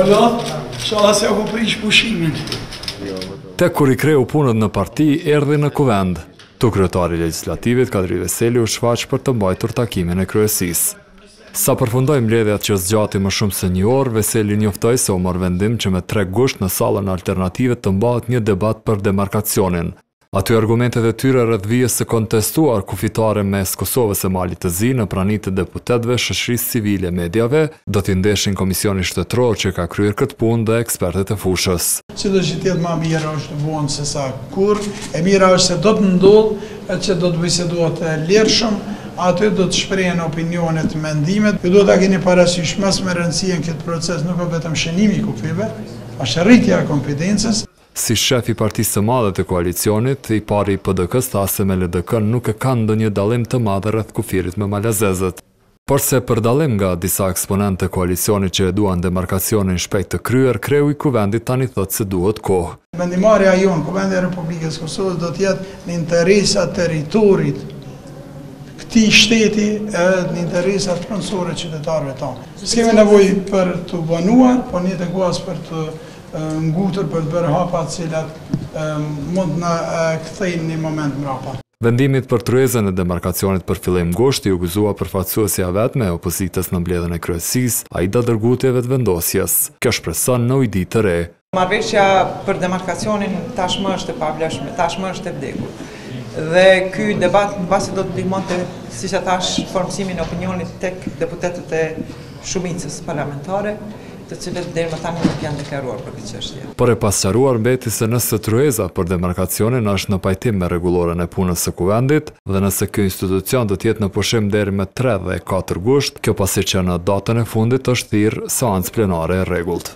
Inshallah se ako prish pushimin. Tek kur I kreu punët në parti, erdhi në kuvend. Tu kryetari legislativit Kadri Veseli u shfaq për të mbajtur takimin e kryesisë. Sa përfundoi mbledhjat që zgjati më shumë se një orë, Veseli njoftoi se u mor vendim që me 3 gusht në sallën alternative të mbahet një debat për demarkacionin. Aty argumentet e tyre rreth vijës së kontestuar kufitare mes Kosovës e Malit të Zi në pranitë të deputetëve, shoqërisë civile, mediave, do t'i ndeshin komisioni shtetëror që ka kryer këtë punë dhe ekspertët e fushës. Çdo që tjetë më mirë është vonë se sa kur, e mira është se do të ndodhë që do të bisedohet lirshëm, aty do të shprehen opinionet, mendimet. Ju duhet ta keni parasysh më së rëndësia në këtë proces nuk është vetëm shënimi I kufive, është rritja e kompetencës. Si shef I partisë së madhe të koalicionit, I pari I PDK-s tha se me LDK nuk e kanë ndonjë dallim të madh rreth kufirit me malazezët. Por se për dallim nga disa eksponentë të koalicionit që e duan demarkacionin shpejt të kryer, kreu I kuvendit tani thotë se duhet kohë. Vendimarrja jonë, Kuvendi I Republikës Kosovës do të jetë në interesat territorit këtij shteti edhe në interesat pronësore qytetarëve tonë. S'kemi nevojë për të banuar, po një të guas për të ngutur për të bërë hapa cilat mund në kthejnë një moment mrapa. Vendimit për tryezën e demarkacionit për fillim ngushti u gëzua përfaqësuesja vetme e opozitës në mbledhjen e kryesisë, Aida Dërgutje vetëvendosjes. Kjo shpreson në ujdi të re. Marrëveshja për demarkacionin tashmë është e pavlefshme, tashmë është e vdekur. Dhe ky debat mbasi do të ndihmonte, siç e thash, formësimin e opinionit tek deputetët e shumicës parlamentare, të cilët deri më tani nuk janë deklaruar për këtë çështje. Por e pasqaruar mbeti se nëse tryeza për demarkacionin është në pajtim me rregulloren e punës së kuvendit dhe nëse ky institucion do të jetë në pushim deri më 3 dhe 4 gusht, kjo pasi që në datën e fundit është thirrë seancë plenare e rregullt.